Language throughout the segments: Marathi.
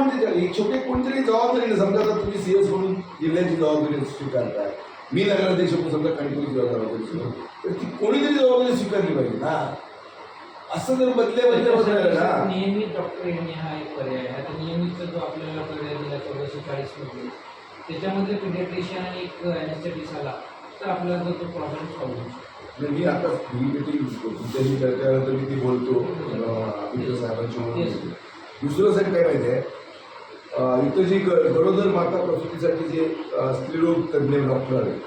कोणती झाली छोटी कोणतरी जबाबदारी नाही. समजा आता तुम्ही सीएस म्हणून जिल्ह्याची जबाबदारी स्वीकारताय, मी नगराध्यक्ष म्हणून समजा कणकवली जबाबदारी स्वीकारतो, तर ती कोणीतरी जबाबदारी स्वीकारली पाहिजे ना. असं जर बदले ना नियमित डॉक्टर येणे हा एक पर्याय आहे. आता नियमितचा जो आपल्याला पर्याय दिला 1440 मध्ये, त्याच्यामध्ये पिडियाट्रिशियन आणि एक ॲनेस्थेटिस्ट आला तर आपल्याला जो तो प्रॉब्लेम सॉल्व्ह होऊ शकतो. मी आता तुमच्याशी त्याच्यानंतर मी ती बोलतो आदित्य साहेबांची. दुसरं साहेब काय माहिती आहे, इथं जी गरोदर माता प्रसूतीसाठी जे स्त्रीरोग तज्ज्ञ डॉक्टर आहेत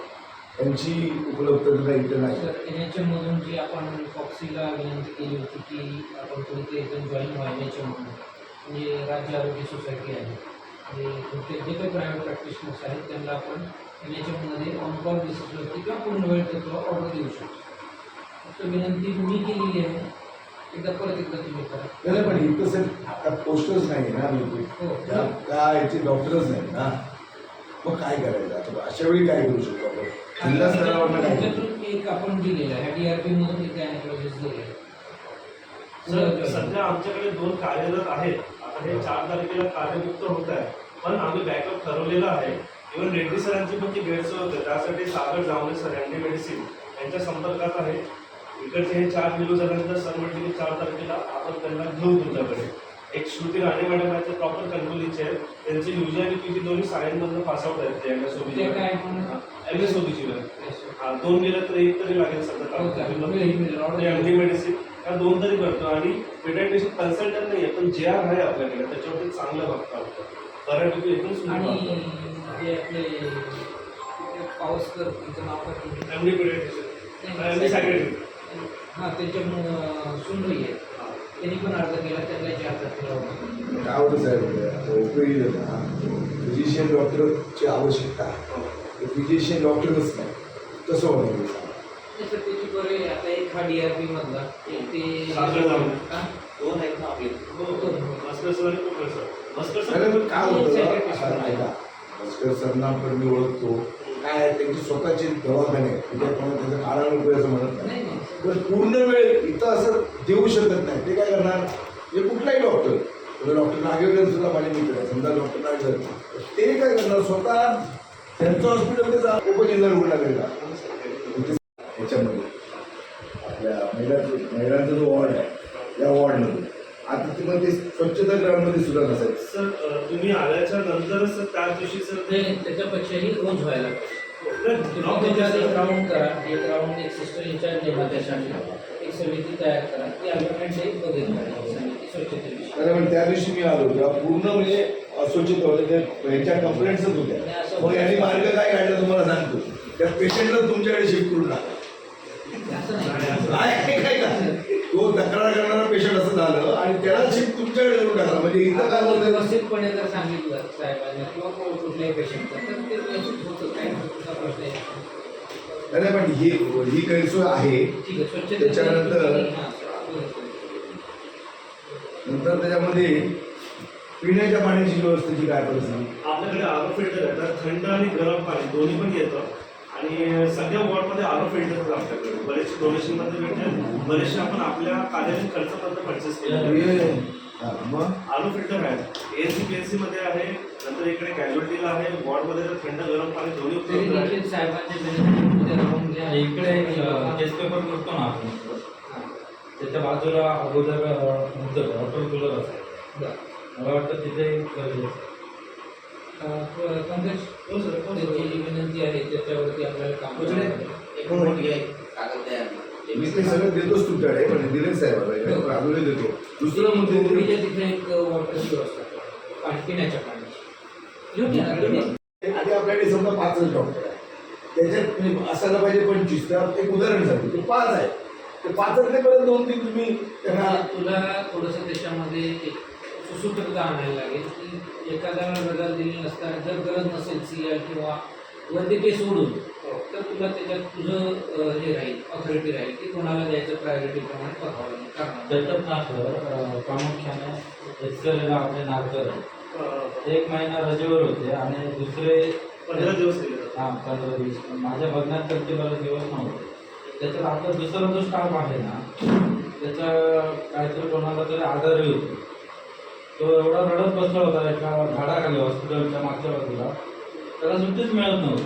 त्यांची उपलब्धता इथं नाही. NHM-मधून जी आपण फॉक्सीला विनंती केली होती की आपण कोणते इथून जॉईन व्हा NHM-मधून, म्हणजे राज्य आरोग्य सोसायटी आहे, म्हणजे जे काही प्रायव्हेट प्रॅक्टिशनर्स आहेत त्यांना आपण NHM-मध्ये ऑन कॉल बेसिसवरती किंवा पूर्ण वेळ तत्वावर ऑर्डर देऊ शकतो. तर विनंती मी केलेली आहे, परत एकदा तुम्ही करा. नाही पण इथं सर आता पोस्टर्स नाही ना, त्या याचे डॉक्टरच नाही ना, मग काय करायचं आता अशा वेळी काय करू शकतो आपण? जिल्हा स्तरावर त्याच्यातून एक आपण दिलेलं आहे DRP मधून एक गायनेकोलॉजिस्ट दिलेलं आहे. सध्या आमच्याकडे 2 कार्यरत आहेत. आता हे 4 तारखेला कार्यमुक्त होत आहे, पण आम्ही बॅकअप ठरवलेलं आहे. इव्हन रेड्डी सरांची पण ती गैरसोय होते, त्यासाठी सागर जावणे सर एमडी मेडिसिन यांच्या संपर्कात आहे. इकडचे हे 4 किलो झाल्यानंतर सर म्हटले की 4 तारखेला आपण त्यांना घेऊ तुमच्याकडे. एक श्रुती राणे मॅडम आहेत, ते प्रॉपर कणकवलीचे आहेत. त्यांचे UG आणि PG दोन्ही सायन्समधून पासआउट आहेत. ते MSOBची हा 2 गेलं तर 1 तरी लागेल सध्या. एमडी मेडिसिन या 2 तरी करतो आणि पेडियाट्रिशियन कन्सल्टंट नाही आहे, पण JR आहे आपल्याकडे, त्याच्यावरती चांगलं बघता होतं. बऱ्यापैकी एकदम सुंदर जे आपले पावसकर तुमचं नाव काय? एमडी पेडियाट्रिशियन एमडी सायकेट्रिक हां, त्याच्या सुंदर आहे, त्यांनी पण अर्ज केला, त्यांना 4 तारखेला होता. काय होतं साहेब, उपयोगी ना फिजिशियन डॉक्टरची आवश्यकता आहे, फिजिशियन डॉक्टरच नाही, कसं होणार? त्याची बरे आता एक हा DRP मधला एक ते 2 आहेत ना आपले. काय होतं ऐका, भास्कर सरना पण मी ओळखतो, काय त्यांची स्वतःची दवाखाने आहेत, त्याच्याप्रमाणे त्याचं काळानुकूळ असं म्हणत नाही, पण पूर्ण वेळ इथं असं देऊ शकत नाही. ते काय करणार, हे कुठलाही डॉक्टर नागेकर सुद्धा माझे मित्र आहे, समजा डॉक्टर नागेकर, ते काय करणार, स्वतः त्यांचं हॉस्पिटल उपजिल्हा रुग्णालयाला ह्याच्यामध्ये आपल्या महिलांचा जो वॉर्ड आहे या वॉर्डमध्ये आता तुम्हाला ते स्वच्छता ग्राउंडमध्ये सुद्धा नसायचं. सर तुम्ही आल्याच्या नंतरच त्या दिवशी सर त्याच्यापेक्षाही रोज व्हायला पाहिजे. एक राऊंड करा, एक राऊंड एक सिस्टर इंचार्ज नेमा त्यासाठी एक समिती तयार करा, ती अग्रीमेंट बघितलं समिती स्वच्छतेविषयी. अरे पण त्या दिवशी मी आलो तेव्हा पूर्ण म्हणजे अस्वच्छता होते, ते यांच्या कंप्लेंट्सच होत्या. मग यांनी मार्ग काय काढला तुम्हाला सांगतो, त्या पेशंटला तुमच्याकडे शिफ्ट करून टाका. काय का तो तक्रार करणारा पेशंट असं झालं आणि त्याला शिफ्ट तुमच्याकडे करून टाकला. म्हणजे इथं काय होतं, व्यवस्थितपणे जर सांगितलं साहेबांनी किंवा कुठल्याही पेशंटचं तर ते व्यवस्थित होतं, काही प्रश्न आहे. नाही पण ही गैरसोय आहे. ठीक आहे, स्वच्छ त्याच्यानंतर त्याच्यामध्ये पिण्याच्या पाण्याची व्यवस्थेची काय परिस्थिती? आपल्याकडे आरो फिल्टर आहे, तर थंड आणि गरम पाणी दोन्ही पण येतं आणि सगळ्या वॉर्डमध्ये आरो फिल्टर आपल्याकडे बरेचसे डोनेशनमध्ये भेटतात, बरेचसे आपण आपल्या कार्यालयीन खर्चापर्यंत परचेस केले. मग आरो फिल्टर आहे, AC PNC मध्ये आहे, नंतर इकडे कॅज्युअल्टीला आहे, वॉर्डमध्ये तर थंड गरम पाणी दोन्ही उपलब्ध आहे. इकडे केस पेपर करतो ना आपण, त्याच्या बाजूला अगोदर वॉटर कूलर असेल, मला वाटतं तिथे पंकज त्यांची विनंती आहे, त्याच्यावरती आपल्याला काम मी ते सगळं देतोच तुमच्याकडे, पण दिले साहेब अजूनही देतो. दुसरं म्हणजे तिथे एक वॉटरची व्यवस्था करा, पिण्याच्या पाण्याची. आधी आपल्याकडे समजा 5च डॉक्टर आहे, त्याच्यात असायला पाहिजे 25. तर एक उदाहरण सांगतो, ते 5 आहे, ते 5तले परत 2-3 तुम्ही त्यांना तुला थोडंसं त्याच्यामध्ये एक सुसूत्रता आणायला लागेल की एखाद्याला बदल दिली नसताना जर गरज नसेल CR किंवा वैद्यकीय सोडून, तर तुला त्याच्यात तुझं हे राहील, ऑथॉरिटी राहील की कोणाला द्यायचं प्रायोरिटीप्रमाणे बघावं कारण दत्तक नागकर प्रामुख्याने एक्सरेला आपले नागकर 1 महिना रजेवर होते आणि दुसरे 15 दिवस. हां 15 दिवस माझ्या बघण्यात त्यांचे बरेच दिवस नव्हते. त्याच्यात आपला दुसरा जो स्टाफ आहे ना, त्याचा काहीतरी कोणाला तरी आजारही होतो, तो एवढा रडत बसला होता एका झाडाखाली हॉस्पिटलच्या मागच्या बाजूला, त्याला सुट्टीच मिळत नव्हती.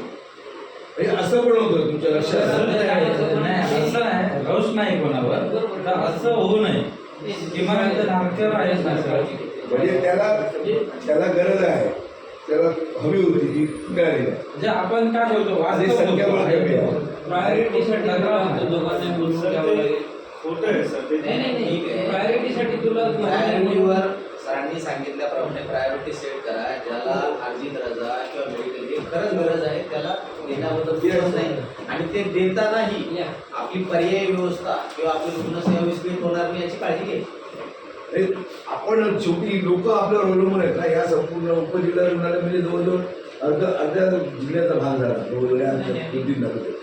म्हणजे असं पण होतं तुमच्या लक्षात नाही असं नाही, रोष नाही कोणावर, तर असं होऊ नये. किमान नारकेवर आहेच ना सर. म्हणजे त्याला गरज आहे, त्याला हवी होती ती मिळाली नाही. म्हणजे आपण काय बोलतो आणि संख्याबळ कमी आहे. प्रायोरिटीसाठी दोघांना बोलून सर घ्यावं ते लागेल. खोटं आहे सर ते. नाही प्रायोरिटीसाठी तुला प्रायोरिटीवर सरांनी सांगितल्याप्रमाणे प्रायोरिटी सेट करा. ज्याला अर्जित रजा किंवा मेडिकल खरंच गरज आहे त्याला देण्याबद्दल विरोध नाही. आणि ते देतानाही आपली पर्यायी व्यवस्था किंवा आपली रुग्णसेवा विस्कळीत होणार नाही याची काळजी घ्यायची. हे आपण शेवटी लोक आपल्यावर अवलंबून आहेत ना. या संपूर्ण उपजिल्हा रुग्णालयामध्ये जवळजवळ अर्ध्या जिल्ह्याचा भाग झाला जवळजवळ या 2-3 तालुक्यात.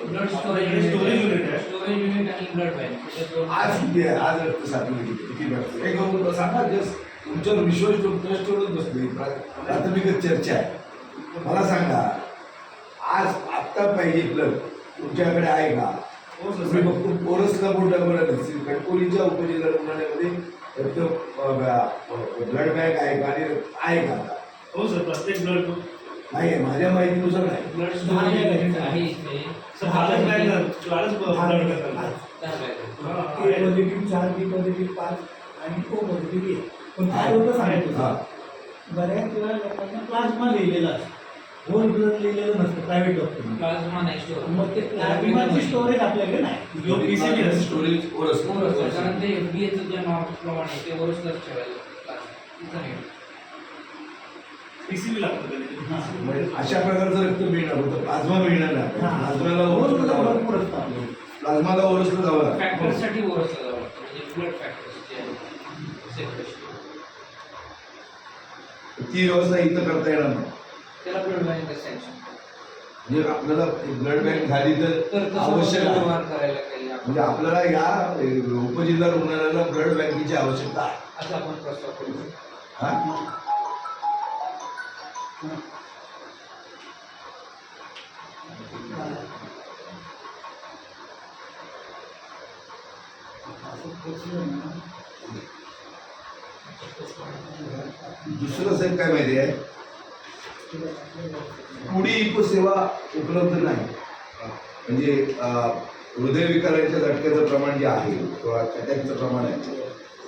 ब्लड स्टोरेज युनिट आहे. स्टोरेज युनिट आणि ब्लड बँक आज किती आहे? आज रक्तसाठवण किती भेटते? एक गोष्ट सांगा, जस्ट तुमच्यावर विश्वास ठेवून ट्रस्ट ठेवूनच बसले. प्राथमिक चर्चा आहे. मला सांगा, आज आत्ता पाहिजे ब्लड तुमच्याकडे आहे का? हो सर. तुम्ही फक्त पोरसला बोलता बोलत नसतील. कणकवलीच्या उपजिल्हा रुग्णालयामध्ये ब्लड बँक आहे का? आणि आहे का आता? हो सर, प्रत्येक ब्लड ग्रुप नाही आहे, माझ्या माहितीनुसार नाही. ब्लड स्टोरेज युनिट आहे इथे. सर हालच बॅग हालच ब्लड करतात. ए पॉझिटिव्ह 4, बी पॉझिटिव्ह 5 आणि ओ पॉझिटिव्ह 1. पण काय होतं सांगितलं हा. बऱ्याच वेळा लोकांना प्लाझ्मा लिहिलेला असतो, होल ब्लड लिहिलेलं नसतं प्रायव्हेट डॉक्टरने. प्लाझ्मा नाही स्टोरेज. मग ते प्लाझ्माची स्टोरेज आपल्याकडे नाही. जो PCB असतो. स्टोरेज पोरस. कारण ते एफडीएचं जे नॉर्म्स प्रमाणे ते वरच ठेवायला लागतं. PCB लागतं कधी. म्हणजे अशा प्रकारचं रक्त मिळणार होतं. प्लाझ्मा मिळणार नाही. प्लाझ्माला होल ओरसलं ब्लड जावं लागतं. भरपूर असतं आपल्याकडे. प्लाझ्माला ओरसलं जावं लागतं. फॅक्टर्ससाठी वरच जावं लागतं. म्हणजे ब्लड फॅक्टर्स जे आहेत सेपरेशन. ती व्यवस्था इथं करता येणार नाही. त्याला ब्लड बँक सँक्शन. म्हणजे आपल्याला ब्लड बँक झाली तर तर आवश्यक आहे. व्यवहार करायला काही म्हणजे आपल्याला या उपजिल्हा रुग्णालयाला ब्लड बँकेची आवश्यकता आहे. असं आपण प्रस्ताव करू. हा? दुसरं साहेब काय माहिती आहे, पुढी इको सेवा उपलब्ध नाही. म्हणजे हृदयविकारांच्या झटक्याचं प्रमाण जे आहे किंवा अटॅकचं प्रमाण आहे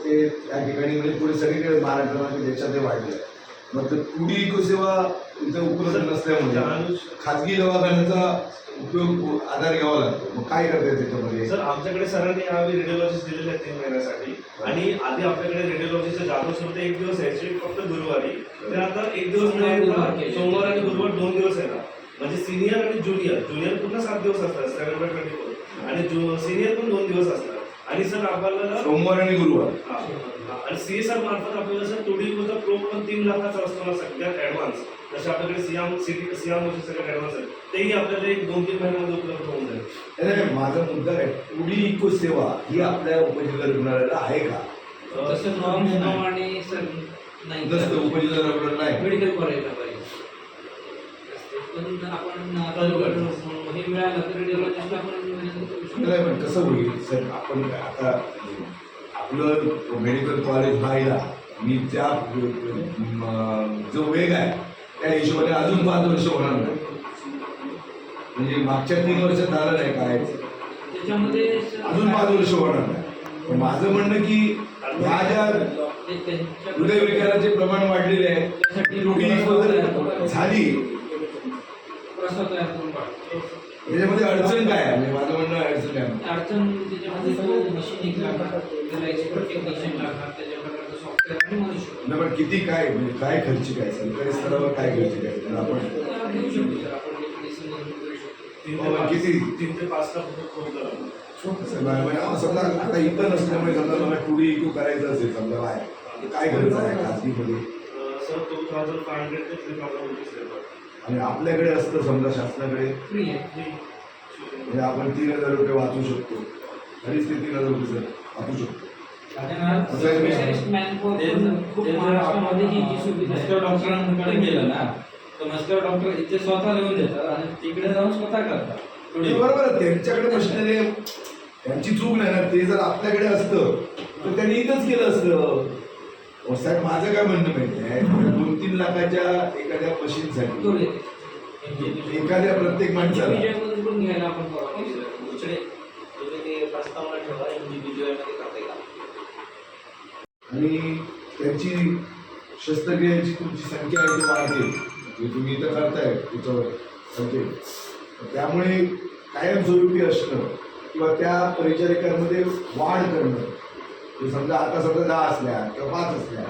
ते या ठिकाणी म्हणजे पुढे सगळीकडे महाराष्ट्रामध्ये देशात वाढलं आहे. मग ते पुढी इको सेवा इथं उपलब्ध नसल्यामुळे खाजगी दवाखान्याचा उपयोग आधार घ्यावा लागतो. मग काय करता येईल त्याच्यामध्ये? सर आमच्याकडे सरांनी यावेळी रेडिओलॉजिस्ट दिलेले आहेत 3 महिन्यासाठी. आणि आधी आपल्याकडे रेडिओलॉजीचं जादू सुरू 1 दिवस यायचे फक्त गुरुवारी. तर आता 1 दिवस नाही, सोमवार आणि गुरुवार 2 दिवस आहे ना. म्हणजे सिनियर आणि ज्युनियर पूर्ण 7 दिवस असतात 7/24 आणि सिनियर पण 2 दिवस असतात. आणि सर आपल्याला सोमवार आणि गुरुवार. आणि CSR मार्फत आपल्याला सर टोडीचा प्रो पण 3 लाखाचा असतो ना सगळ्यात ॲडव्हान्स. जसे आपल्याकडे सियाम सगळ्यात ॲडव्हान्स आहे तेही आपल्याला 1-2-3 महिन्यामध्ये उपलब्ध होऊन जाईल. नाही, माझा मुद्दा आहे पुढी इको सेवा ही आपल्या उपजिल्हा रुग्णालयाला आहे का? तसं नॉर्म्स प्रमाणे सर नाही. नसतं उपजिल्हा रुग्णालयाला नाही. मेडिकल कॉलेजला पाहिजे. पण आपण हे मिळालं तर रेडिओलॉजिस्टला आपण नाही, पण कसं होईल सर, आपण आता आपलं मेडिकल कॉलेज व्हायला मी त्या जो वेग आहे त्या हिशोबाने अजून 5 वर्ष होणार नाही. म्हणजे मागच्या 3 वर्षात झालं नाही काय, त्याच्यामध्ये अजून 5 वर्ष होणार नाही. पण माझं म्हणणं की ह्या ज्या हृदयविकाराचे प्रमाण वाढलेले आहे त्यासाठी झाली प्रस्ताव तयार करून पाठवतो. त्याच्यामध्ये अडचण काय आहे? म्हणजे माझं म्हणणं अडचण काय आहे? अडचण त्याच्यामध्ये तो मशीनिंग लागणार, त्याला एक्सपर्ट टेक्निशियन लागणार, त्याच्या प्रकारचं सॉफ्टवेअर आणि मनुष्य. नाही, पण किती काय म्हणजे काय खर्चिक आहे सरकारी स्तरावर काय खर्चिक आहे? तर आपण देऊ शकतो सर, आपण medicine करू शकतो. किती 3 ते 5 लाख रुपये खर्च लागतो. समजा आता इथं नसल्यामुळे समजा मला टुडी इको करायचं असेल समजा बाय तर काय खर्च आहे खाजगीमध्ये? सर 2500 ते 3000 रुपये देतात. आणि आपल्याकडे असतं समजा शासनाकडे फ्री आहे. म्हणजे आपण 3000 रुपये वाचू शकतो. 2.5 ते 3000 रुपये वाचू शकतो. स्पेशलिस्ट मॅनपॉवर खूप महाराष्ट्रामध्ये ही जी सुविधा आहे. मस्कर डॉक्टरांकडे गेलं ना तर मस्कर डॉक्टर इथे स्वतः लिहून देतात आणि तिकडे जाऊन स्वतः करतात. ते बरोबर आहे, त्यांच्याकडे मशिनरी त्यांची चूक नाही ना. ते जर आपल्याकडे असतं तर त्यांनी इथंच केलं असतं. साहेब माझं काय म्हणणं माहिती आहे, 2-3 लाखाच्या एखाद्या मशीनसाठी एखाद्या प्रत्येक माणसाला विजयमधून पण घ्यायला आपण परवानगी दिली. दुसरे तुम्ही ते प्रस्तावना ठेवा इंडिव्हिज्युअल मध्ये करता येईल. आणि त्यांची शस्त्रक्रियांची तुमची संख्या आहे ती वाढते, जे तुम्ही इथं करताय त्याच्यावर संख्येत. त्यामुळे कायमस्वरूपी असणं किंवा त्या परिचारिकांमध्ये वाढ करणं, ते समजा आता समजा 10 असल्या किंवा 5 असल्या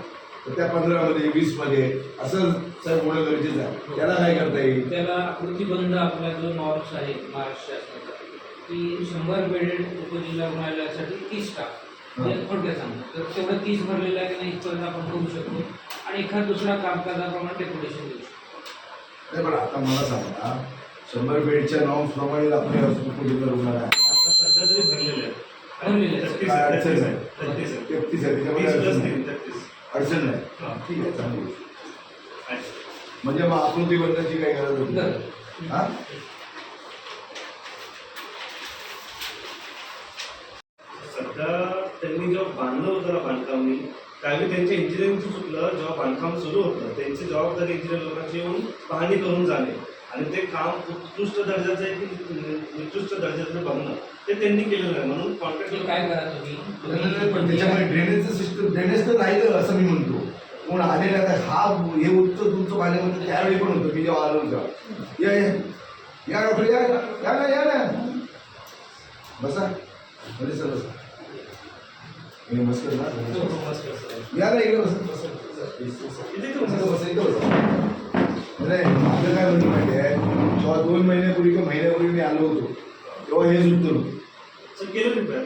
तर त्या 15मध्ये 20मध्ये असं साहेब होणं गरजेचं आहे. त्याला काय करता येईल? त्याला आकृतीबंध आपला जो नॉर्म्स आहे महाराष्ट्र शासनाचा की 100 बेडेड उपजिल्हा रुग्णालयासाठी 30 स्टाफ थोडक्यात सांगतो. तर तेवढं 30 भरलेलं आहे की नाही इथपर्यंत आपण करू शकतो आणि एखाद दुसरा कामकाजाप्रमाणे डेप्युटेशन देऊ शकतो. नाही, पण आता मला सांगा 100 बेडच्या नॉर्म्स प्रमाणे आपले उपजिल्हा रुग्णालय आहे. आता सध्या तरी भरलेले आहेत. भरलेले आहेत. 33 काय आहे, अडचण 33 नाही. आहे, 33 आहे. 33 आहे, त्याच्यामध्ये 30 अडचण plus नाही. 3, 33. अडचण नाही. हा. ठीक आहे, चांगली गोष्ट. आहे. म्हणजे मग आकृतीबंधाची काही गरज होती बरं. हा? सध्या त्यांनी जेव्हा बांधलं होतं ना बांधकाम त्यावेळी त्यांच्या इंजिनिअरिंगचं चुकलं. जेव्हा बांधकाम सुरू होतं त्यांची जबाबदारी इंजिनियर लोकांची येऊन पाहणी करून जाणे आणि ते काम उत्कृष्ट दर्जाचं आहे की निकृष्ट दर्जाचं बघणं ते त्यांनी केलेलं आहे. म्हणून ते कॉन्ट्रॅक्ट काय करा नाही, पण त्याच्यामध्ये तुम्ही ड्रेनेजचं सिस्टम ड्रेनेज तर राहिलं असं मी म्हणतो. कोण आलेला तर हा हे उत्तर तुमचं पाण्यामध्ये त्यावेळी पण होतं मी जेव्हा आलो तेव्हा. या या या डॉक्टर या या ना या ना बसा बरे सर बसा. नमस्कार ना या ना इकडे बसा. इथं बसा इथं बसा. नाही माझं काय म्हणणं माहिती आहे, जेव्हा 2 महिन्यापूर्वी किंवा महिन्यापूर्वी मी आलो होतो तेव्हा हेच उत्तर होतं. केलं रिपेअर.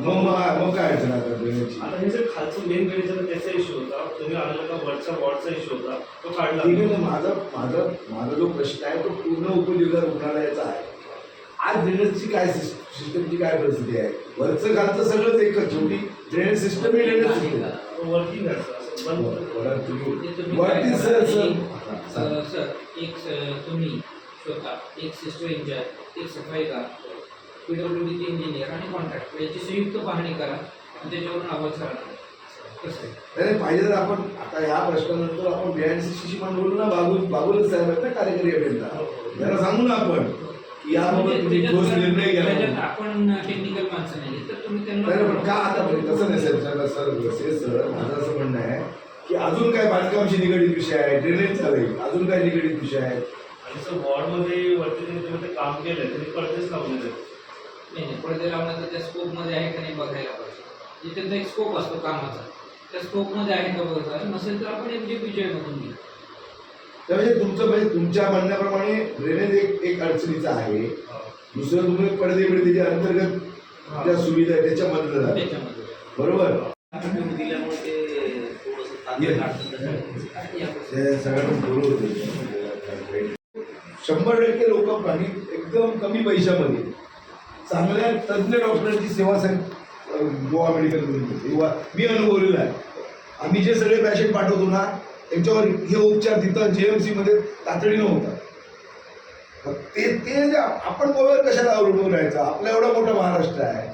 मग काय अडचण आता ड्रेनेजची? आता हे जे खालचं मेन गणित त्याचा इश्यू होता. तुम्ही आलेला का वरचा वॉर्डचा इश्यू होता तो काढला. ठीक आहे ना, माझा जो प्रश्न आहे तो पूर्ण उपजिल्हा रुग्णालयाचा आहे. आज ड्रेनेजची काय सिस्टमची काय परिस्थिती आहे? वरचं खालचं सगळंच एकच, शेवटी ड्रेनेज सिस्टम ही ड्रेनेज सिस्टम. वर्किंग आहे असं बंद वरती सर सर एक तुम्ही स्वतः एक सिस्टर इंचार्ज एक सफाईगार PWDचे इंजिनियर आणि कॉन्ट्रॅक्टर याची संयुक्त पाहणी करा आणि त्याच्यावरून अहवाल सरांना कसं आहे नाही पाहिजे तर आपण आता ह्या प्रश्नानंतर आपण BIDCशी पण बोलू ना. बाबूलच साहेब आहेत ना कार्यकारी अभियंता, त्यांना सांगू ना आपण की याबाबत तुम्ही ठोस निर्णय घ्या. त्याच्यात आपण टेक्निकल माणसं नाही तर तुम्ही नाही पण त्यांना का आता तसं नाही साहेब. सर माझं असं म्हणणं आहे की अजून काय बांधकामशी निगडीत विषय आहे, ड्रेनेज चालेल, अजून काय निगडीत विषय आहेत? आणि सर वॉर्डमध्ये वरती तुम्ही ते काम केलंय त्यांनी पडदेच लावलेले आहेत. नाही पडदे लावण्याचा त्या स्कोपमध्ये आहे का नाही बघायला पाहिजे. जिथे एक स्कोप असतो कामाचा त्या स्कोपमध्ये आहे का बघायचं, नसेल तर आपण MJPJ मधून घेऊ. त्यामुळे तुमचं म्हणजे तुमच्या म्हणण्याप्रमाणे ड्रेनेज एक अडचणीचा आहे. दुसरं तुम्ही पडदे बिडदेच्या अंतर्गत ज्या सुविधा आहे त्याच्यामधलं झालं. त्याच्यामध्ये बरोबर. दिल्यामुळे ते थोडंसं ते सगळ्यांना बोलू होते. 100% लोक आणि एकदम कमी पैशामध्ये चांगल्या तज्ज्ञ डॉक्टरांची सेवा गोवा मेडिकल किंवा मी अनुभवलेला आहे. आम्ही जे सगळे पेशंट पाठवतो ना त्यांच्यावर हे उपचार तिथं JMC मध्ये तातडीनं होतात. ते जे आपण गोव्यावर कशाला अवलंबून राहायचं? आपला एवढा मोठा महाराष्ट्र आहे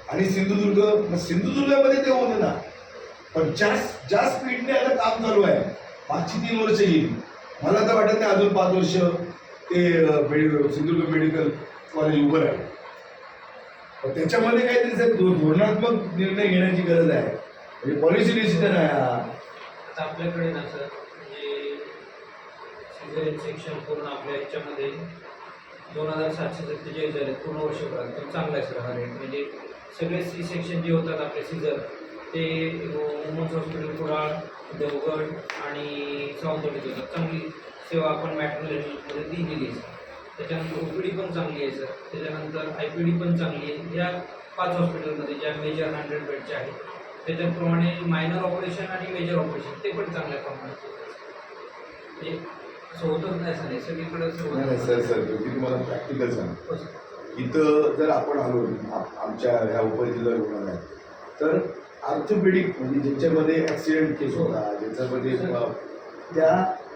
आणि सिंधुदुर्गामध्ये ते होते ना. पण ज्या स्पीडने आता काम चालू आहे, मागची 3 वर्ष गेली. मला तर वाटत नाही अजून 5 वर्ष ते सिंधुदुर्ग मेडिकल कॉलेज उभं राहील. त्याच्यामध्ये काहीतरी धोरणात्मक निर्णय घेण्याची गरज आहे. म्हणजे पॉलिसी डिसिजन आहे हा. आता आपल्याकडे ना सर म्हणजे सिझेरियन सेक्शन पूर्ण आपल्या ह्याच्यामध्ये 2747 झाले पूर्ण वर्षभरात. तर चांगला आहे सर हा रेट. म्हणजे सगळे सेक्शन जे होतात आपले सीझर ते वुमन्स हॉस्पिटल कुडाळ, देवगड आणि सावंतवाडीत होतात. चांगली सेवा आपण मॅटर्नल दिलेली आहे. त्याच्यानंतर OPD पण चांगली आहे सर. त्याच्यानंतर IPD पण चांगली आहे. या 5 हॉस्पिटलमध्ये ज्या मेजर 100 बेडच्या आहेत त्याच्याप्रमाणे मायनर ऑपरेशन आणि मेजर ऑपरेशन ते पण चांगल्या प्रमाणात म्हणजे असं होतच नाही असं नाही सगळीकडे सर मी तुम्हाला प्रॅक्टिकल सांगतो. इथं जर आपण आलो आमच्या ह्या उपजिल्हा रुग्णालयात तर ऑर्थोपेडिक म्हणजे ज्यांच्यामध्ये ॲक्सिडेंट केस होता ज्याच्यामध्ये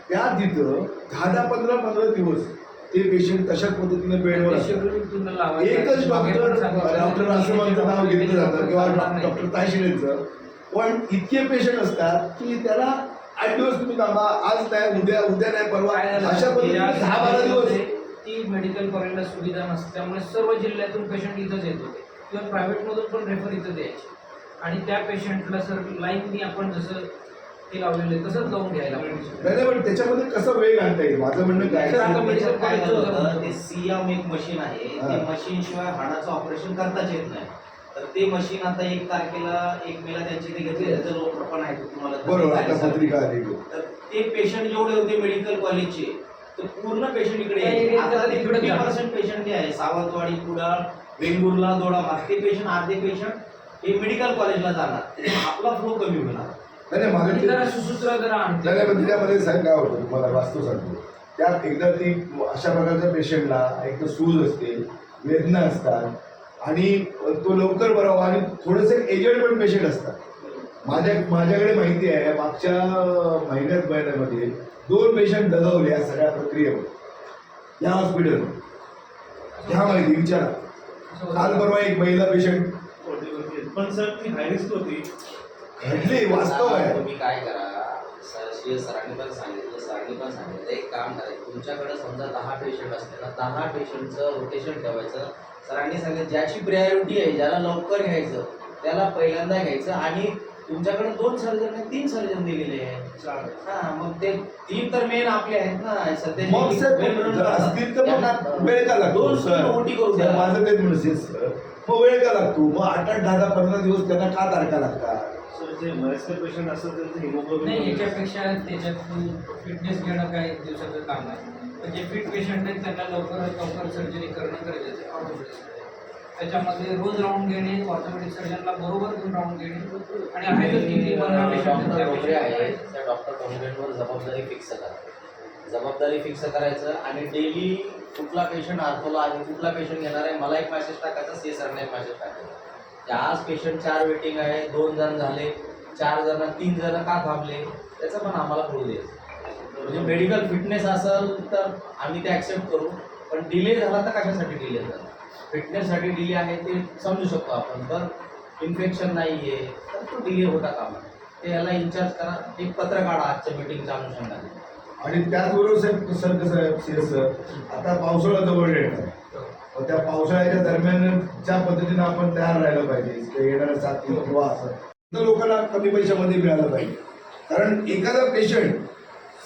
त्या तिथं 10-15 दिवस ते पेशंट तशाच पद्धतीने बेडवर असतात. शेड्यूल तुम्हाला लावायचं. एकच डॉक्टर आश्रमांचं नाव घेतलं जातं किंवा डॉक्टर तायशिनेचं, पण इतके पेशंट असतात की त्याला 8 दिवस तुम्ही थांबा, आज नाही, उद्या नाही, परवा, अशा पद्धतीने 10-12 दिवस. ती मेडिकल कॉलेजला सुविधा नसते, त्यामुळे सर्व जिल्ह्यातून पेशंट इथंच येत होते किंवा प्रायव्हेटमधून पण रेफर इथं द्यायचे आणि त्या पेशंटला सर लाईननी आपण जसं ते लावलेलं आहे तसंच लावून घ्यायला पाहिजे. नाही पण त्याच्यामध्ये कसं वेळ घालता येईल माझं म्हणणं काय सर, आता काय मेडिकल झालं होतं, कॉलेज ते सियाम एक मशीन आहे, हा. ते मशीन शिवाय हाडाचं ऑपरेशन करताच येत नाही. तर ते मशीन आता 1 तारखेला 1 मेला त्यांची ते घेतले, त्याचं लोकप्रपण आहे तुम्हाला बरोबर, आता तर पत्रिका आली. ते पेशंट जेवढे होते मेडिकल कॉलेजचे तर पूर्ण पेशंट इकडे यायचे. आता ते 50% पेशंट जे आहे सावंतवाडी, कुडाळ, वेंगुर्ला, दोडामार्ग, ते पेशंट अर्धे पेशंट हे मेडिकल कॉलेजला जाणार, आपला फ्लो कमी होणार. नाही माझं आणि जरा सुसूत्र जरा आणते. नाही पण त्याच्यामध्ये साहेब काय होतं तुम्हाला वास्तव सांगतो, त्यात एकदा ती अशा प्रकारच्या पेशंटला एक तर सूज असते, वेदना असतात आणि तो लवकर बरा व्हावा आणि थोडेसे एजेड पण पेशंट असतात. माझ्याकडे माहिती आहे मागच्या महिन्यामध्ये 2 पेशंट दगावले या सगळ्या प्रक्रियेवर या हॉस्पिटलमध्ये. ह्या माहिती विचारा. काल परवा एक महिला पेशंट पण सर ती हाय रिस्क होती. घडली, वास्तव आहे. तुम्ही काय करा, सरांनी पण सांगितलं एक काम करायचं, तुमच्याकडे समजा 10 पेशंट असले ना, 10 पेशंटचं रोटेशन ठेवायचं. सरांनी सांगितलं ज्याची प्रायोरिटी आहे, ज्याला लवकर घ्यायचं त्याला पहिल्यांदा घ्यायचं आणि तुमच्याकडे 2 सर्जन नाही 3 सर्जन दिलेले आहेत. हा, मग ते 3 तर मेन आपले आहेत ना सध्या. मग सर असतील तर मग वेळ का लागतो 2 सर? ओटी करू सर, द्या. माझं तेच म्हणणं सर, मग वेळ का लागतो? मग 8-8, 10-10, 15 दिवस त्यांना का तारखा लागतात? सर जे वयस्कर पेशंट असतात त्यांचं नाही, हिमोग्लोबिन याच्यापेक्षा त्याच्यात फिटनेस घेणं काही दिवसाचं काम आहे. पण जे फिट पेशंट आहेत त्यांना लवकर सर्जरी करणं गरजेचं आहे ऑर्थोपेडिक्स. त्याच्यामध्ये रोज राऊंड घेणे, ऑर्थोपेडिक सर्जनला बरोबर घेऊन राऊंड घेणे आणि हायवेज किती 15 पेशंट डॉक्टर डोंगरे आहेत आहेत त्या डॉक्टर डोंगरेंवर जबाबदारी फिक्स करायचं आणि डेली कुठला पेशंट आर्थोला आहे, कुठला पेशंट घेणार आहे, मला एक मेसेज टाकायचा, सी सरने एक मेसेज टाकायचा. आज पेशंट 4 वेटिंग आहे, 2 जण झाले, 4 जण 3 जण का थांबले, त्याचं पण आम्हाला कळू दे. म्हणजे मेडिकल फिटनेस असेल तर आम्ही ते ॲक्सेप्ट करू, पण डिले झाला तर कशासाठी डिले झाला? फिटनेससाठी डिले आहे ते समजू शकतो आपण, पण इन्फेक्शन नाही आहे तर तो डिले होता कामा. ते याला इन्चार्ज करा, एक पत्र काढा आजच्या मिटिंगच्या अनुषंगाने. आणि त्याचबरोबर सर कसं आहे CS सर, आता पावसाळा जवळ येत आहे. मग त्या पावसाळ्याच्या दरम्यान ज्या पद्धतीनं आपण तयार राहिलं पाहिजे किंवा येणाऱ्या 7 किंवा असं तर लोकांना कमी पैशामध्ये मिळालं पाहिजे. कारण एखादा पेशंट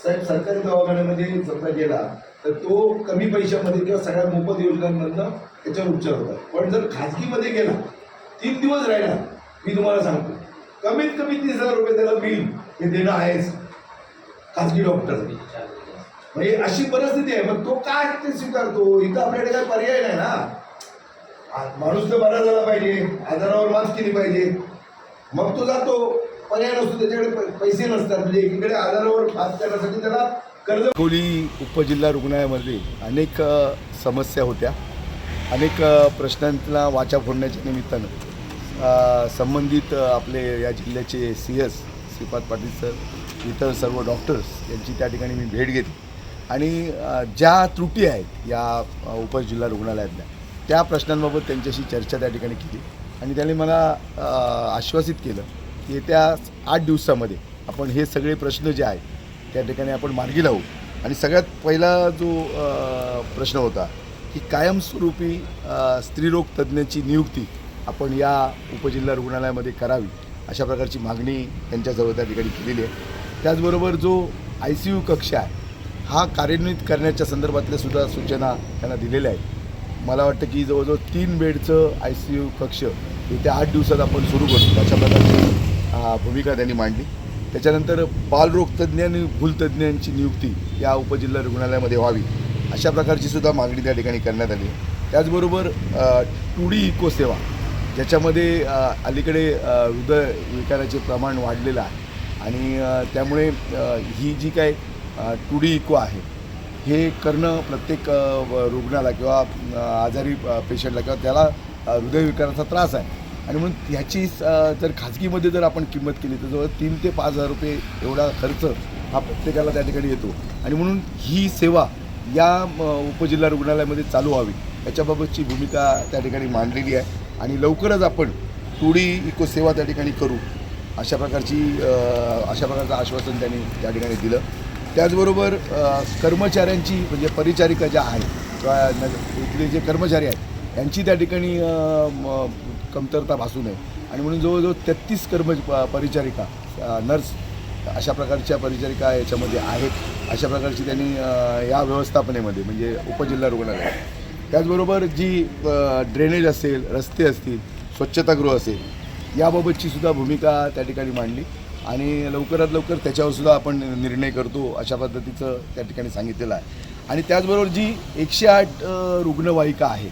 साहेब सरकारी दवाखान्यामध्ये समजा गेला तर तो कमी पैशामध्ये किंवा सगळ्या मोफत योजनांमधनं त्याच्यावर उपचार होतात. पण जर खाजगीमध्ये गेला 3 दिवस राहिला, मी तुम्हाला सांगतो कमीत कमी 30,000 रुपये त्याला बिल हे देणं आहेच खाजगी डॉक्टर. म्हणजे अशी परिस्थिती आहे. मग तो काय ते स्वीकारतो? इथं आपल्याकडे काही पर्याय नाही ना. माणूस तर बरा झाला पाहिजे, आजारावर मात केली पाहिजे, मग तो जातो. पर्याय नसतो, त्याच्याकडे पैसे नसतात. म्हणजे एकीकडे आजारावर मात करण्यासाठी त्याला कर्ज. अकोली उपजिल्हा रुग्णालयामध्ये अनेक समस्या होत्या. अनेक प्रश्नांना वाचा फोडण्याच्या निमित्तानं संबंधित आपले या जिल्ह्याचे CS श्रीपाद पाटील सर, इतर सर्व डॉक्टर्स यांची त्या ठिकाणी मी भेट घेतली आणि ज्या त्रुटी आहेत या उपजिल्हा रुग्णालयातल्या त्या प्रश्नांबाबत त्यांच्याशी चर्चा त्या ठिकाणी केली आणि त्यांनी मला आश्वासित केलं की येत्या 8 दिवसामध्ये आपण हे सगळे प्रश्न जे आहेत त्या ठिकाणी आपण मार्गी लावू. आणि सगळ्यात पहिला जो प्रश्न होता की कायमस्वरूपी स्त्रीरोग तज्ज्ञाची नियुक्ती आपण या उपजिल्हा रुग्णालयामध्ये करावी, अशा प्रकारची मागणी त्यांच्याजवळ त्या ठिकाणी केलेली आहे. त्याचबरोबर जो ICU कक्ष आहे हा कार्यान्वित करण्याच्या संदर्भातल्या सुद्धा सूचना त्यांना दिलेल्या आहेत. मला वाटतं की जवळजवळ 3 बेडचं ICU कक्ष येत्या 8 दिवसात आपण सुरू करतो, अशा प्रकारची भूमिका त्यांनी मांडली. त्याच्यानंतर बालरोगतज्ञ आणि भूलतज्ञांची नियुक्ती या उपजिल्हा रुग्णालयामध्ये व्हावी, अशा प्रकारची सुद्धा मागणी त्या ठिकाणी करण्यात आली. त्याचबरोबर 2D इको सेवा ज्याच्यामध्ये अलीकडे हृदयविकाराचे प्रमाण वाढलेलं आहे आणि त्यामुळे ही जी काय 2D इको आहे हे करणं प्रत्येक रुग्णाला किंवा आजारी पेशंटला किंवा त्याला हृदयविकाराचा त्रास आहे आणि म्हणून ह्याची जर खाजगीमध्ये जर आपण किंमत केली तर जवळ 3 ते 5 हजार रुपये एवढा खर्च हा प्रत्येकाला त्या ठिकाणी येतो आणि म्हणून ही सेवा या उपजिल्हा रुग्णालयामध्ये चालू व्हावी याच्याबाबतची भूमिका त्या ठिकाणी मांडलेली आहे आणि लवकरच आपण 2D इको सेवा त्या ठिकाणी करू अशा प्रकारचं आश्वासन त्यांनी त्या ठिकाणी दिलं. त्याचबरोबर कर्मचाऱ्यांची म्हणजे परिचारिका ज्या आहेत किंवा इथले जे कर्मचारी आहेत यांची त्या ठिकाणी कमतरता भासू नये आणि म्हणून जवळजवळ 33 परिचारिका नर्स अशा प्रकारच्या परिचारिका याच्यामध्ये आहेत. अशा प्रकारची त्यांनी या व्यवस्थापनेमध्ये म्हणजे उपजिल्हा रुग्णालय त्याचबरोबर जी ड्रेनेज असेल, रस्ते असतील, स्वच्छतागृह असेल याबाबतची सुद्धा भूमिका त्या ठिकाणी मांडली आणि लवकरात लवकर त्याच्यावर सुद्धा आपण निर्णय करतो अशा पद्धतीचं त्या ठिकाणी सांगितलेलं आहे. आणि त्याचबरोबर जी 108 रुग्णवाहिका आहे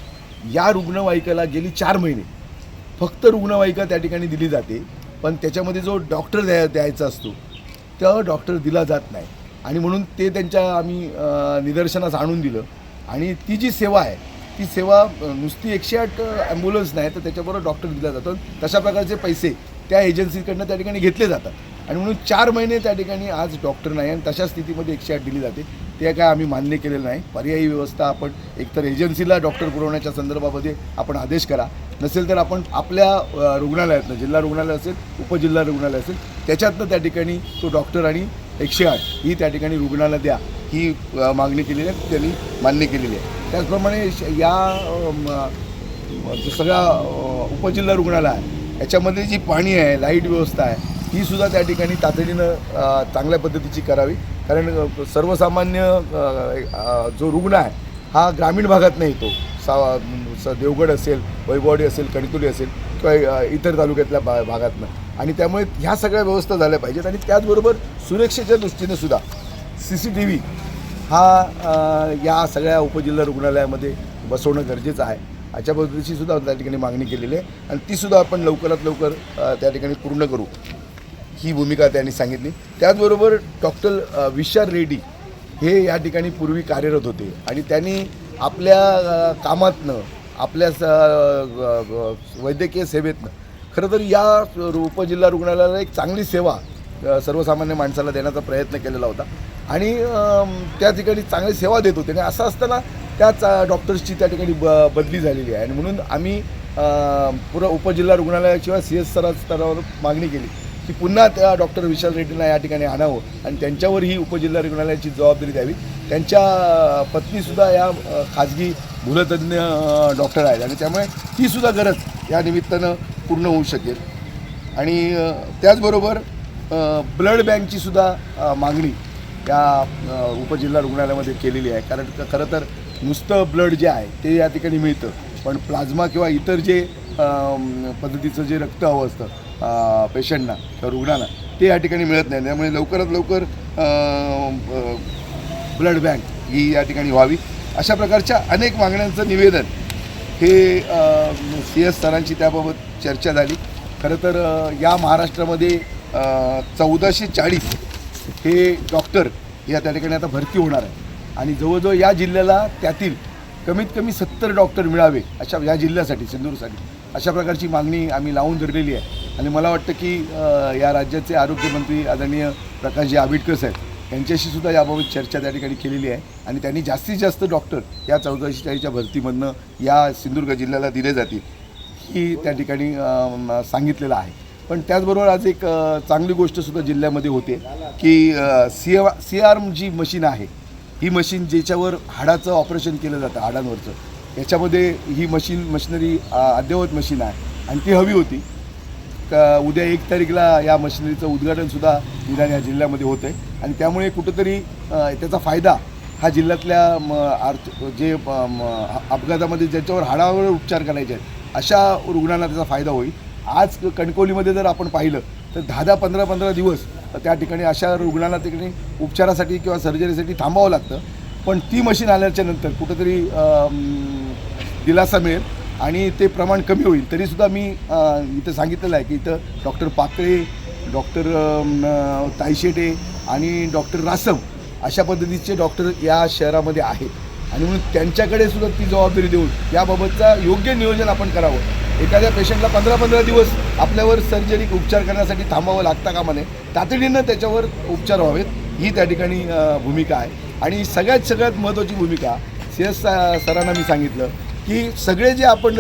या रुग्णवाहिकेला गेली 4 महिने फक्त रुग्णवाहिका त्या ठिकाणी दिली जाते पण त्याच्यामध्ये जो डॉक्टर द्यायचा असतो तो डॉक्टर दिला जात नाही आणि म्हणून ते आम्ही निदर्शनास आणून दिलं आणि ती जी सेवा आहे ती सेवा नुसती 108 ॲम्ब्युलन्स नाही तर त्याच्याबरोबर डॉक्टर दिला जातो. तशा प्रकारचे पैसे त्या एजन्सीकडनं त्या ठिकाणी घेतले जातात आणि म्हणून 4 महिने त्या ठिकाणी आज डॉक्टर नाही आणि तशा स्थितीमध्ये 108 दिली जाते. ते काय आम्ही मान्य केलेलं नाही. पर्यायी व्यवस्था आपण एकतर एजन्सीला डॉक्टर पुरवण्याच्या संदर्भामध्ये आपण आदेश करा, नसेल तर आपण आपल्या रुग्णालयातनं जिल्हा रुग्णालय असेल, उपजिल्हा रुग्णालय असेल त्याच्यातनं त्या ठिकाणी तो डॉक्टर आणि 108 ही त्या ठिकाणी रुग्णाला द्या ही मागणी केलेली आहे, त्यांनी मान्य केलेली आहे. त्याचप्रमाणे या सगळ्या उपजिल्हा रुग्णालय आहे याच्यामध्ये जी पाणी आहे, लाईट व्यवस्था आहे ही सुद्धा त्या ठिकाणी तातडीनं चांगल्या पद्धतीची करावी. कारण सर्वसामान्य जो रुग्ण आहे हा ग्रामीण भागात नाही येतो, देवगड असेल, वैभववाडी असेल, कणकवली असेल किंवा इतर तालुक्यातल्या भागातनं आणि त्यामुळे ह्या सगळ्या व्यवस्था झाल्या पाहिजेत. आणि त्याचबरोबर सुरक्षेच्या दृष्टीने सुद्धा CCTV हा या सगळ्या उपजिल्हा रुग्णालयामध्ये बसवणं गरजेचं आहे अशा पद्धतीची सुद्धा त्या ठिकाणी मागणी केलेली आहे आणि तीसुद्धा आपण लवकरात लवकर त्या ठिकाणी पूर्ण करू ही भूमिका त्यांनी सांगितली. त्याचबरोबर डॉक्टर विशाल रेड्डी हे या ठिकाणी पूर्वी कार्यरत होते आणि त्यांनी आपल्या कामातनं आपल्या वैद्यकीय सेवेतनं खरं तर या उपजिल्हा रुग्णालयाला एक चांगली सेवा सर्वसामान्य माणसाला देण्याचा प्रयत्न केलेला होता आणि त्या ठिकाणी चांगली सेवा देत होते आणि असं असताना त्याच डॉक्टर्सची त्या ठिकाणी बदली झालेली आहे आणि म्हणून आम्ही पुरं उपजिल्हा रुग्णालयाशिवाय CS स्तरावर मागणी केली की पुन्हा त्या डॉक्टर विशाल रेड्डींना या ठिकाणी आणावं आणि त्यांच्यावर ही उपजिल्हा रुग्णालयाची जबाबदारी द्यावी. त्यांच्या पत्नीसुद्धा या खाजगी भूलतज्ञ डॉक्टर आहेत आणि त्यामुळे तीसुद्धा गरज या निमित्तानं पूर्ण होऊ शकेल. आणि त्याचबरोबर ब्लड बँकची सुद्धा मागणी या उपजिल्हा रुग्णालयामध्ये केलेली आहे. कारण खरं तर नुसतं ब्लड जे आहे ते या ठिकाणी मिळतं पण प्लाझ्मा किंवा इतर जे पद्धतीचं जे रक्त हवं असतं पेशंटना किंवा रुग्णांना ते या ठिकाणी मिळत नाही. त्यामुळे लवकरात लवकर ब्लड बँक ही या ठिकाणी व्हावी अशा प्रकारच्या अनेक मागण्यांचं निवेदन हे CS सरांची त्याबाबत चर्चा झाली. खरं तर या महाराष्ट्रामध्ये 1440 हे डॉक्टर या त्या ठिकाणी आता भरती होणार आहे आणि जवळजवळ या जिल्ह्याला त्यातील कमीत कमी 70 डॉक्टर मिळावे अशा या जिल्ह्यासाठी सिंधुदुर्गसाठी अशा प्रकारची मागणी आम्ही लावून धरलेली आहे. आणि मला वाटतं की या राज्याचे आरोग्यमंत्री आदरणीय प्रकाशजी आबिटकर साहेब यांच्याशी सुद्धा याबाबत चर्चा त्या ठिकाणी केलेली आहे आणि त्यांनी जास्तीत जास्त डॉक्टर या 1440च्या भरतीमधनं या सिंधुदुर्ग जिल्ह्याला दिले जातील ही त्या ठिकाणी सांगितलेलं आहे. पण त्याचबरोबर आज एक चांगली गोष्टसुद्धा जिल्ह्यामध्ये होते की CR जी मशीन आहे ही मशीन ज्याच्यावर हाडाचं ऑपरेशन केलं जातं हाडांवरचं याच्यामध्ये ही मशिनरी अद्ययावत मशीन आहे आणि ती हवी होती. उद्या 1 तारीखला या मशिनरीचं उद्घाटनसुद्धा निदान या जिल्ह्यामध्ये होतं आहे आणि त्यामुळे कुठंतरी त्याचा फायदा हा जिल्ह्यातल्या जे अपघातामध्ये ज्याच्यावर हाडावर उपचार करायचे आहेत अशा रुग्णांना त्याचा फायदा होईल. आज कणकवलीमध्ये जर आपण पाहिलं तर 10-10, 15-15 दिवस त्या ठिकाणी अशा रुग्णांना तिकडे उपचारासाठी किंवा सर्जरीसाठी थांबावं लागतं. पण ती मशीन आल्याच्या नंतर कुठंतरी दिलासा मिळेल आणि ते प्रमाण कमी होईल. तरीसुद्धा मी इथं सांगितलेलं आहे की इथं डॉक्टर पाकळे, डॉक्टर तायशेटे आणि डॉक्टर रासम अशा पद्धतीचे डॉक्टर या शहरामध्ये आहेत आणि म्हणून त्यांच्याकडे सुद्धा ती जबाबदारी देऊन याबाबतचा योग्य नियोजन आपण करावं. एखाद्या पेशंटला 15-15 दिवस आपल्यावर सर्जरी उपचार करण्यासाठी थांबावं लागता कामा नये, तातडीनं त्याच्यावर उपचार व्हावेत ही त्या ठिकाणी भूमिका आहे. आणि सगळ्यात महत्त्वाची भूमिका CS सरांना मी सांगितलं की सगळे जे आपण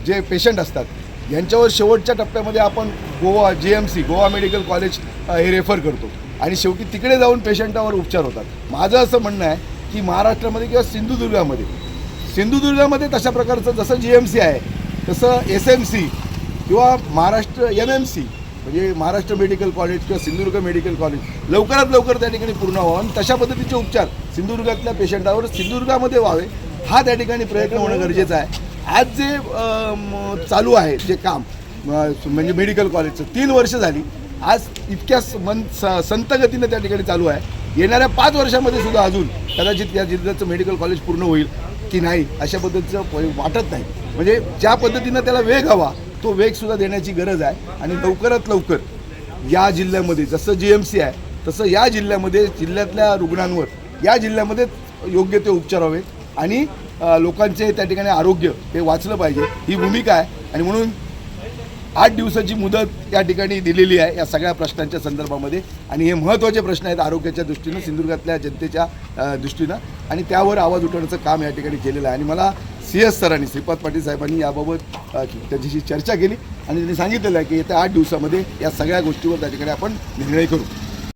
जे पेशंट असतात यांच्यावर शेवटच्या टप्प्यामध्ये आपण Goa GMC Goa medical college हे रेफर करतो आणि शेवटी तिकडे जाऊन पेशंटावर उपचार होतात. माझं असं म्हणणं आहे की महाराष्ट्रामध्ये किंवा सिंधुदुर्गामध्ये तशा प्रकारचं जसं GMC आहे तसं SMC किंवा महाराष्ट्र MMC म्हणजे महाराष्ट्र मेडिकल कॉलेज किंवा सिंधुदुर्ग मेडिकल कॉलेज लवकरात लवकर त्या ठिकाणी पूर्ण व्हावं आणि तशा पद्धतीचे उपचार सिंधुदुर्गातल्या पेशंटावर सिंधुदुर्गामध्ये व्हावे हा त्या ठिकाणी प्रयत्न होणं गरजेचं आहे. आज जे चालू आहे जे काम म्हणजे मेडिकल कॉलेजचं 3 वर्ष झाली आज इतक्या संत गतीनं त्या ठिकाणी चालू आहे. येणाऱ्या 5 वर्षामध्ये सुद्धा अजून कदाचित या जिल्ह्याचं मेडिकल कॉलेज पूर्ण होईल की नाही अशा पद्धतीचं वाटत नाही. म्हणजे ज्या पद्धतीनं त्याला वेग हवा तो वेगसुद्धा देण्याची गरज आहे आणि लवकरात लवकर या जिल्ह्यामध्ये जसं GMC आहे तसं या जिल्ह्यामध्ये जिल्ह्यातल्या रुग्णांवर या जिल्ह्यामध्ये योग्य ते उपचार व्हावेत आणि लोकांचे त्या ठिकाणी आरोग्य हे वाचलं पाहिजे ही भूमिका आहे. आणि म्हणून 8 दिवसाची मुदत या ठिकाणी दिलेली आहे या सगळ्या प्रश्नांच्या संदर्भामध्ये आणि हे महत्त्वाचे प्रश्न आहेत आरोग्याच्या दृष्टीनं सिंधुदुर्गातल्या जनतेच्या दृष्टीनं आणि त्यावर आवाज उठवण्याचं काम या ठिकाणी केलेलं आहे. आणि मला CS सरांनी श्रीपाद पाटील साहेबांनी याबाबत त्यांच्याशी चर्चा केली आणि त्यांनी सांगितलेलं आहे की येत्या 8 दिवसामध्ये या सगळ्या गोष्टीवर त्या ठिकाणी आपण निर्णय करू.